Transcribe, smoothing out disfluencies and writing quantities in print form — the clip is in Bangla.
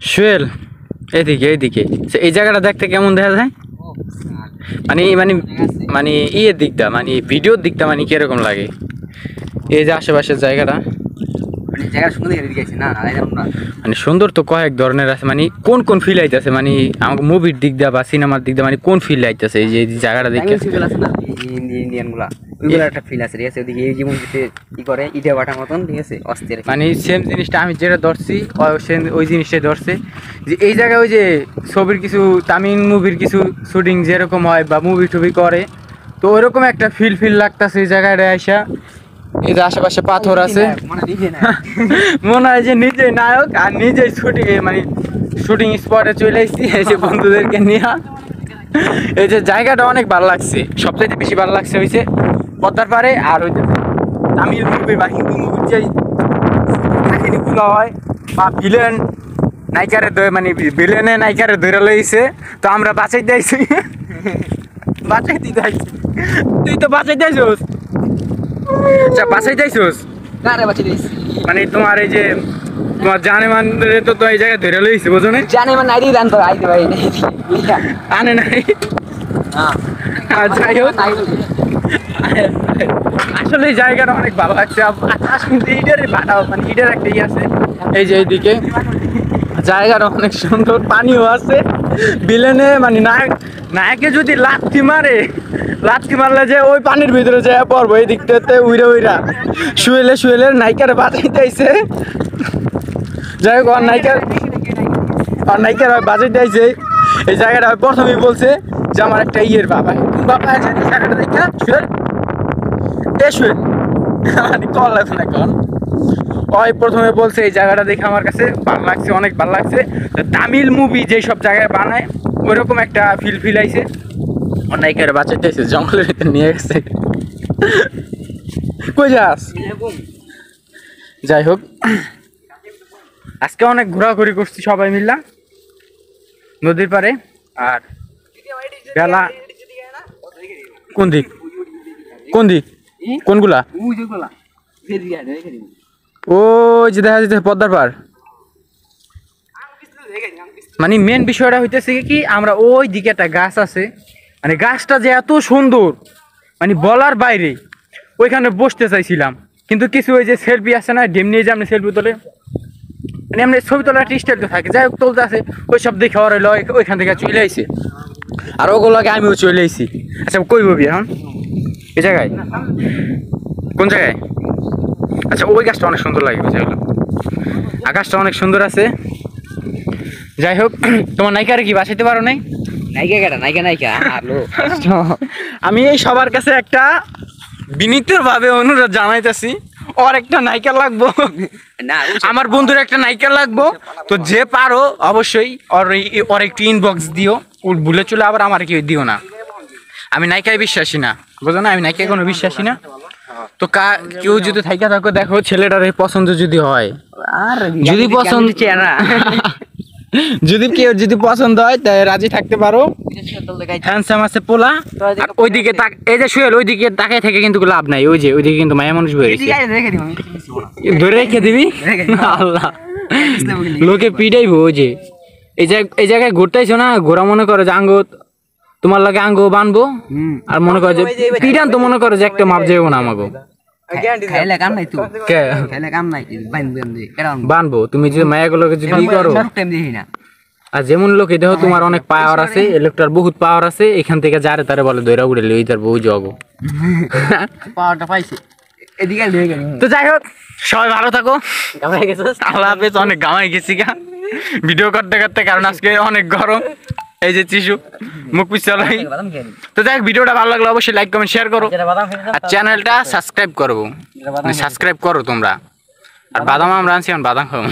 সোহেল, এদিকে এদিকে এই জায়গাটা দেখতে কেমন দেখা যায়? মানে মানে মানে ইয়ের দিকটা, মানে ভিডিওর দিকটা, মানে কিরকম লাগে এই যে আশেপাশের জায়গাটা? মানে সুন্দর তো কয়েক ধরনের আছে, মানে কোন কোন ফিল আইতেছে, মানে আমাকে মুভির দিক দিয়ে বা সিনেমার দিক দিয়ে মানে কোন ফিল আইতেছে এই যে জায়গাটা দেখে? ইন্ডিয়ান গুলা ওইগুলো একটা ফিল আছে, ঠিক আছে? ওদিকে এই যেমন ই করে ইটা বাটার মতন, ঠিক আছে, অস্থির। মানে সেম জিনিসটা আমি যেটা ধরছি ওই জিনিসটাই ধরছে, যে এই জায়গায় ওই যে ছবির কিছু তামিল মুভির কিছু শুটিং যেরকম হয় বা মুভি টুভি করে, তো ওইরকম একটা ফিল লাগতেছে এই জায়গাটা আইসা। এই যে আশেপাশে পাথর আছে, মনে হয় যে নিজে নায়ক আর নিজেই শুটিং, মানে শুটিং স্পটে চলে এসেছি এই যে বন্ধুদেরকে নিয়ে। এই যে জায়গাটা অনেক ভালো লাগছে, সবচাইতে বেশি ভালো লাগছে হয়েছে পদ্মার পাড়ে। আর ওই যে তামিল মুভি বা হিন্দি মুভির যে কাহিনীগুলো হয় বা ভিলেন নায়িকারে মানে ভিলেনে নায়িকারে ধরে লইছে, তো আমরা বাঁচাইতে আইছি, বাঁচাইতে আইছি। তুই তো বাঁচাইতে আইছিস? আচ্ছা, বাঁচাইতে আইছিস? মানে তোমার এই যে তোমার জানে মানে তো এই জায়গায় ধরে লইছে, বুঝো না? জানে মানে আইডি দান তো আইতে ভাই আনে নাই। যাই হোক, আসলে এই জায়গাটা অনেক ভালো লাগছে। আকাশ কিন্তু ইটের বাটাও, মানে ইটের একটা ই আছে এই যে এইদিকে। জায়গাটা অনেক সুন্দর, পানিও আছে। বিলেনে মানে নায়কে যদি লাথি মারলে যে ওই পানির ভিতরে যায় পড়বো এই দিকটাতে উইরা শুয়েলের নায়িকারে বাঁচাইতে আইছে। যাই হোক, নায়িকার বাঁচাইতে আইছে। এই জায়গাটা প্রথমেই বলছে যে আমার একটা ইয়ের বাবা, বাবা আছে জায়গাটা দেখা শুয়েল মানে কল লাগছে না এখন। ওই প্রথমে বলছে এই জায়গাটা দেখে আমার কাছে ভালো লাগছে, অনেক ভালো লাগছে। তামিল মুভি যেসব জায়গায় বানায় ওইরকম একটা ফিল আইছে। নায়িকারে বাঁচাইতে আইছে, জঙ্গলের ভিতরে নিয়ে গেছে। কই যাস? যাই হোক, আজকে অনেক ঘোরাঘুরি করছি সবাই মিল্লা নদীর পাড়ে। আর বেলা কোন দিক কোনগুলা? ওই যে দেখা যাচ্ছে পদ্মার পাড়। মানে মেন বিষয়টা হইতেছে কি, আমরা ওই দিকে একটা গাছ আছে, মানে গাছটা যে এত সুন্দর মানে বলার বাইরে, ওইখানে বসতে চাইছিলাম, কিন্তু কিছু ওই যে সেলফি আছে না, ডেম নিয়ে যে আপনি সেলফি তোলে, মানে এমনি ছবি তোলার একটা স্টাইল তো থাকে, যাই হোক তুলতে আছে, ওই সব দেখে ওর হইলো ওইখান থেকে চলে আইছে। আর ওগুলোকে আমিও চলে আইছি। আচ্ছা, কই ববি এখন? এই জায়গায়? কোন জায়গায়? আচ্ছা, ওই গাছটা অনেক সুন্দর লাগে, বুঝে গেল। আকাশটা অনেক সুন্দর আছে। যাই হোক, তোমার নায়িকারে কি বাঁচাইতে পারো নাই? নায়িকা আমি এই সবার কাছে একটা বিনীতভাবে অনুরোধ জানাইতেছি, ওর একটা নায়িকা লাগবো, আমার বন্ধুর একটা নায়িকা লাগবো। তো যে পারো অবশ্যই ওর একটু ইনবক্স দিও, ভুলে চলে আবার আমার কেউ দিও না। আমি নায়িকায় বিশ্বাসী না, বুঝো না? আমি নায়িকায় কোনো বিশ্বাসী না। তো কেউ যদি থাইকা থাকো, দেখো ছেলেটার পছন্দ যদি হয়, যদি পছন্দ যদি পছন্দ হয় তাই রাজি থাকতে পারো। হ্যান্ডসাম আছে পোলা। ওইদিকে এই যে শুয়েল, ওইদিকে তাকাই থেকে কিন্তু লাভ নাই, ওই যে ওইদিকে কিন্তু মায়া মানুষ বয়ে গেছে, ধরে রেখে দিবি। আল্লাহ, লোকে পিটাইবো। ওই যে এই জায়গায় ঘুরতেইছো না, ঘোরা মনে করো যে আঙ্গ তোমার লাগে আঙ্গ বানবো, আর মনে করো যে পিটান, তো মনে করো যে একটা মাপ যাবো না আমাকে বানবো। তুমি যদি মায়াগুলোকে যদি করো, আর যেমন লোক দেখো তোমার অনেক পাওয়ার আছে, এই লোকটার বহুত পাওয়ার আছে, এখান থেকে যারে তারে বলে দৈরা উড়ে লই তার বউ জগ পাওয়ারটা পাইছে এদিকে। তো যাই হোক, সবাই ভালো থাকো। আল্লাহ হাফেজ। অনেক গামাই গেছি ভিডিও করতে করতে, কারণ আজকে অনেক গরম। এই যে চিশু মুখ পিছালাই। তো যাই হোক, ভিডিওটা ভালো লাগলে অবশ্যই লাইক কমেন্ট শেয়ার করো, আর চ্যানেলটা সাবস্ক্রাইব করবো, সাবস্ক্রাইব করো তোমরা। আর বাদাম আমরা আনছি, বাদাম খাবো।